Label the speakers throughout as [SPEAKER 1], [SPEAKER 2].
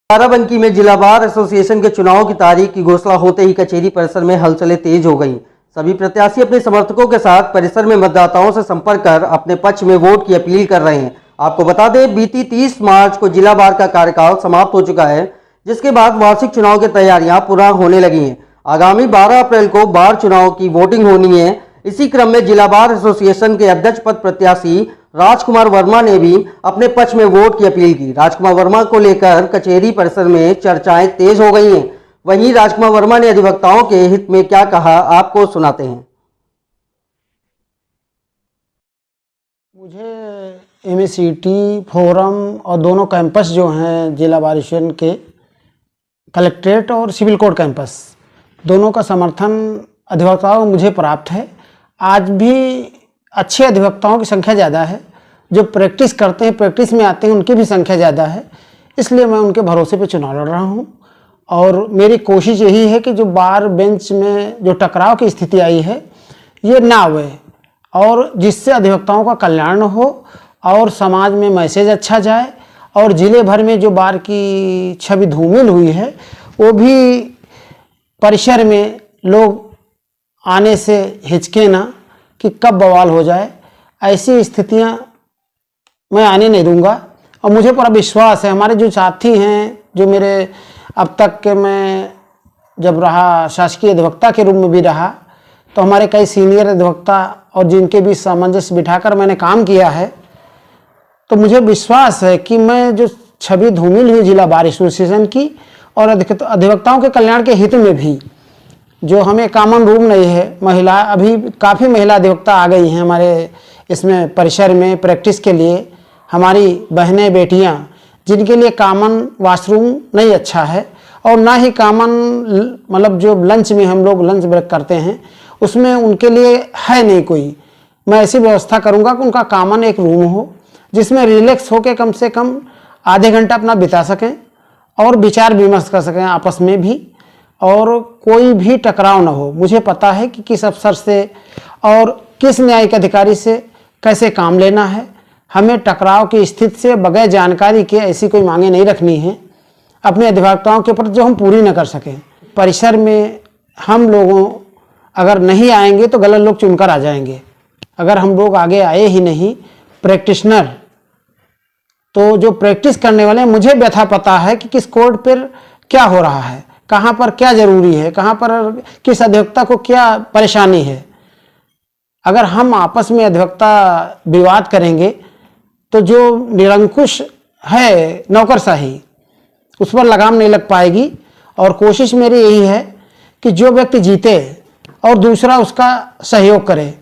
[SPEAKER 1] बाराबंकी में जिला bar association के चुनाव की तारीख की घोषणा होते ही कचेरी परिसर में हलचलें तेज हो गईं। सभी प्रत्याशी अपने समर्थकों के साथ परिसर में मतदाताओं से संपर्क कर अपने पक्ष में वोट की अपील कर रहे हैं। आपको बता दें, बीती 30 मार्च को जिला बार का कार्यकाल समाप्त हो चुका है, जिसके बाद वार्षिक चुनाव की तैयारियां पूरा होने लगी हैं। आगामी 12 अप्रैल को बार चुनाव की वोटिंग होनी है। इसी क्रम में जिला बार एसोसिएशन के अध्यक्ष पद प्रत्याशी राजकुमार वर्मा ने भी अपने पक्ष में वोट की अपील की। राजकुमार वर्मा को लेकर कचहरी परिसर में चर्चाएं तेज हो गई हैं। वहीं राजकुमार वर्मा ने अधिवक्ताओं के हित में क्या कहा, आपको सुनाते हैं।
[SPEAKER 2] मुझे एमएसीटी फोरम और दोनों कैंपस जो हैं जिला बार एसोसिएशन के कलेक्ट्रेट और सिविल कोर्ट कैंपस, दोनों का समर्थन अधिवक्ताओं मुझे प्राप्त है। आज भी अच्छे अधिवक्ताओं की संख्या ज़्यादा है, जो प्रैक्टिस करते हैं, प्रैक्टिस में आते हैं, उनकी भी संख्या ज़्यादा है। इसलिए मैं उनके भरोसे पे चुनाव लड़ रहा हूँ और मेरी कोशिश यही है कि जो बार बेंच में जो टकराव की स्थिति आई है ये ना आवे और जिससे अधिवक्ताओं का कल्याण हो और समाज में मैसेज अच्छा जाए और ज़िले भर में जो बार की छवि धूमिल हुई है वो भी परिसर में लोग आने से हिचके ना कि कब बवाल हो जाए, ऐसी स्थितियां मैं आने नहीं दूंगा। और मुझे पूरा विश्वास है, हमारे जो साथी हैं, जो मेरे अब तक के मैं जब रहा शासकीय अधिवक्ता के रूप में भी रहा, तो हमारे कई सीनियर अधिवक्ता और जिनके भी सामंजस्य बिठाकर मैंने काम किया है, तो मुझे विश्वास है कि मैं जो छवि धूमिल हुई जिला बार एसोसिएशन की और अधिवक्ताओं के कल्याण के हित में भी, जो हमें कॉमन रूम नहीं है, महिला अभी काफ़ी महिला अधिवक्ता आ गई हैं हमारे इसमें परिसर में प्रैक्टिस के लिए। हमारी बहनें बेटियां जिनके लिए कॉमन वॉशरूम नहीं अच्छा है और ना ही कॉमन मतलब जो लंच में हम लोग लंच ब्रेक करते हैं उसमें उनके लिए है नहीं कोई। मैं ऐसी व्यवस्था करूंगा कि उनका कॉमन एक रूम हो जिसमें रिलैक्स होकर कम से कम आधे घंटा अपना बिता सकें और विचार विमर्श कर सकें आपस में भी, और कोई भी टकराव ना हो। मुझे पता है कि किस अफसर से और किस न्यायिक अधिकारी से कैसे काम लेना है। हमें टकराव की स्थिति से बगैर जानकारी के ऐसी कोई मांगे नहीं रखनी है अपने अधिवक्ताओं के ऊपर जो हम पूरी न कर सकें। परिसर में हम लोगों अगर नहीं आएंगे तो गलत लोग चुनकर आ जाएंगे। अगर हम लोग आगे आए ही नहीं प्रैक्टिशनर, तो जो प्रैक्टिस करने वाले, मुझे व्यथा पता है कि किस कोर्ट पर क्या हो रहा है, कहाँ पर क्या जरूरी है, कहाँ पर किस अधिवक्ता को क्या परेशानी है। अगर हम आपस में अधिवक्ता विवाद करेंगे तो जो निरंकुश है नौकरशाही, उस पर लगाम नहीं लग पाएगी। और कोशिश मेरी यही है कि जो व्यक्ति जीते और दूसरा उसका सहयोग करे,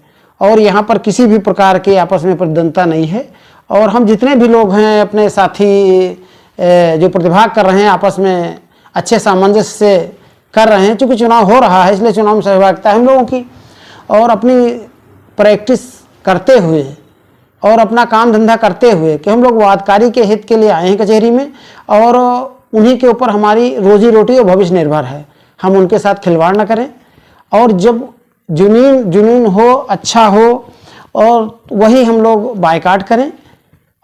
[SPEAKER 2] और यहाँ पर किसी भी प्रकार की आपस में प्रतिद्वंद्विता नहीं है। और हम जितने भी लोग हैं अपने साथी जो प्रतिभाग कर रहे हैं आपस में अच्छे सामंजस्य से कर रहे हैं, क्योंकि चुनाव हो रहा है इसलिए चुनाव में सहभागिता है हम लोगों की। और अपनी प्रैक्टिस करते हुए और अपना काम धंधा करते हुए कि हम लोग वादकारी के हित के लिए आए हैं कचहरी में, और उन्हीं के ऊपर हमारी रोजी रोटी और भविष्य निर्भर है। हम उनके साथ खिलवाड़ न करें और जब जुनून हो, अच्छा हो, और वही हम लोग बायकाट करें,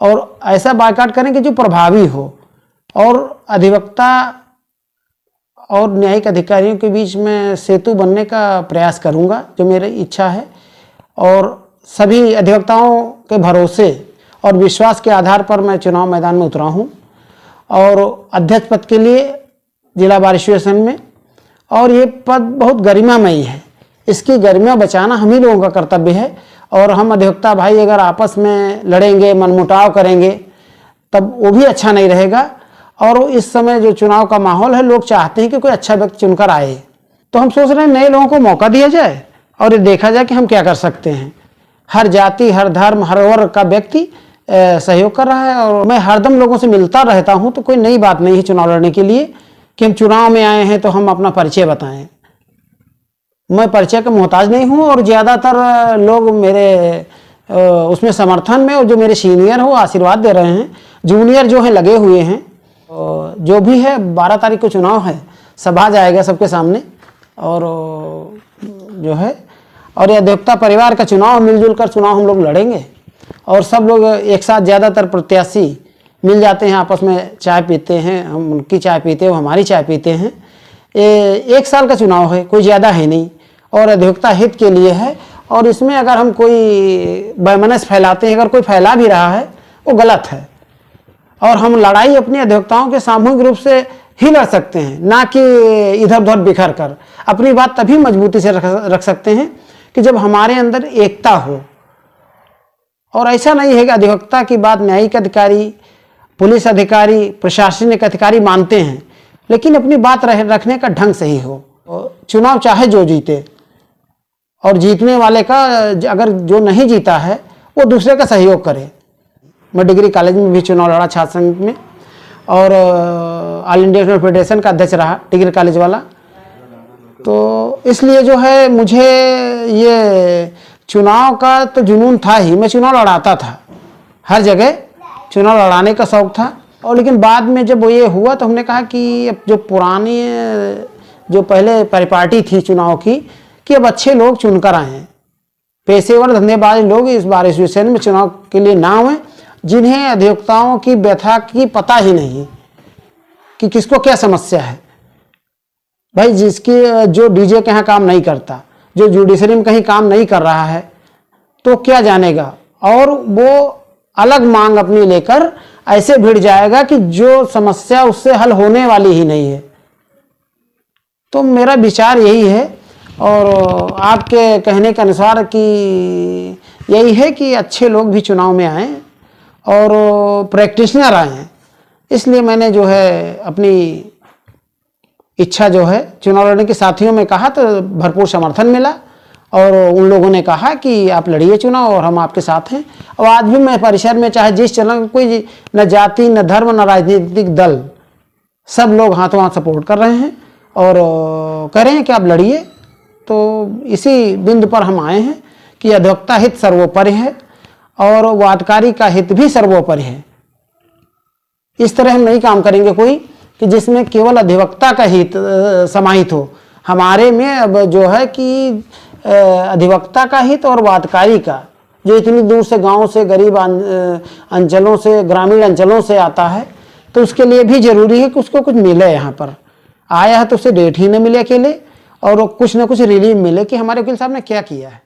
[SPEAKER 2] और ऐसा बायकाट करें कि जो प्रभावी हो। और अधिवक्ता और न्यायिक अधिकारियों के बीच में सेतु बनने का प्रयास करूंगा, जो मेरी इच्छा है। और सभी अधिवक्ताओं के भरोसे और विश्वास के आधार पर मैं चुनाव मैदान में उतरा हूं और अध्यक्ष पद के लिए जिला बार एसोसिएशन में। और ये पद बहुत गरिमामयी है, इसकी गरिमा बचाना हम ही लोगों का कर्तव्य है। और हम अधिवक्ता भाई अगर आपस में लड़ेंगे, मनमुटाव करेंगे, तब वो भी अच्छा नहीं रहेगा। और इस समय जो चुनाव का माहौल है, लोग चाहते हैं कि कोई अच्छा व्यक्ति चुनकर आए, तो हम सोच रहे हैं नए लोगों को मौका दिया जाए और ये देखा जाए कि हम क्या कर सकते हैं। हर जाति, हर धर्म, हर वर्ग का व्यक्ति सहयोग कर रहा है और मैं हरदम लोगों से मिलता रहता हूं, तो कोई नई बात नहीं है चुनाव लड़ने के लिए कि हम चुनाव में आए हैं तो हम अपना परिचय बताएं। मैं परिचय का मोहताज नहीं हूं और ज़्यादातर लोग मेरे उसमें समर्थन में, और जो मेरे सीनियर हो आशीर्वाद दे रहे हैं, जूनियर जो हैं लगे हुए हैं। जो भी है 12 तारीख को चुनाव है, सभा जाएगा सबके सामने, और जो है और ये अधिवक्ता परिवार का चुनाव, मिलजुल कर चुनाव हम लोग लड़ेंगे और सब लोग एक साथ, ज़्यादातर प्रत्याशी मिल जाते हैं, आपस में चाय पीते हैं, हम उनकी चाय पीते हैं, वो हमारी चाय पीते हैं। 1 साल का चुनाव है, कोई ज़्यादा है नहीं और अधिवक्ता हित के लिए है। और इसमें अगर हम कोई वैमनस्य फैलाते हैं, अगर कोई फैला भी रहा है, वो गलत है। और हम लड़ाई अपने अधिवक्ताओं के सामूहिक रूप से ही लड़ सकते हैं, ना कि इधर उधर बिखर कर। अपनी बात तभी मजबूती से रख सकते हैं कि जब हमारे अंदर एकता हो। और ऐसा नहीं है कि अधिवक्ता की बात न्यायिक अधिकारी, पुलिस अधिकारी, प्रशासनिक अधिकारी मानते हैं, लेकिन अपनी बात रखने का ढंग सही हो। चुनाव चाहे जो जीते, और जीतने वाले का अगर जो नहीं जीता है वो दूसरे का सहयोग करे। मैं डिग्री कॉलेज में भी चुनाव लड़ा छात्र संघ में, और ऑल इंडिया फेडरेशन का अध्यक्ष रहा डिग्री कॉलेज वाला। तो इसलिए जो है मुझे ये चुनाव का तो जुनून था ही, मैं चुनाव लड़ाता था, हर जगह चुनाव लड़ाने का शौक़ था। और लेकिन बाद में जब वो ये हुआ तो हमने कहा कि अब जो पुरानी जो पहले परिपाटी थी चुनाव की, कि अब अच्छे लोग चुनकर आए हैं, पेशेवर धंधेबाज लोग इस बार इस विषय में चुनाव के लिए ना हुए, जिन्हें अधिवक्ताओं की व्यथा की पता ही नहीं कि किसको क्या समस्या है। भाई जिसकी जो डीजे के यहाँ काम नहीं करता, जो जुडिशरी में कहीं काम नहीं कर रहा है, तो क्या जानेगा, और वो अलग मांग अपनी लेकर ऐसे भिड़ जाएगा कि जो समस्या उससे हल होने वाली ही नहीं है। तो मेरा विचार यही है, और आपके कहने के अनुसार कि यही है कि अच्छे लोग भी चुनाव में आएँ और प्रैक्टिशनर आए हैं। इसलिए मैंने जो है अपनी इच्छा जो है चुनाव लड़ने के साथियों में कहा तो भरपूर समर्थन मिला, और उन लोगों ने कहा कि आप लड़िए चुनाव और हम आपके साथ हैं। और आज भी मैं परिसर में चाहे जिस चलन, कोई न जाति न धर्म न राजनीतिक दल, सब लोग हाथों हाथ सपोर्ट कर रहे हैं और कह रहे हैं कि आप लड़िए। तो इसी बिंदु पर हम आए हैं कि अधिवक्ता हित सर्वोपरि है और वादकारी का हित भी सर्वोपरि है। इस तरह हम नहीं काम करेंगे कोई कि जिसमें केवल अधिवक्ता का हित समाहित हो। हमारे में अब जो है कि अधिवक्ता का हित और वादकारी का, जो इतनी दूर से गांव से, गरीब अंचलों से, ग्रामीण अंचलों से आता है, तो उसके लिए भी जरूरी है कि उसको कुछ मिले। यहाँ पर आया है तो उसे डेट ही न मिले अकेले, और कुछ न कुछ रिलीफ मिले कि हमारे वकील साहब ने क्या किया है।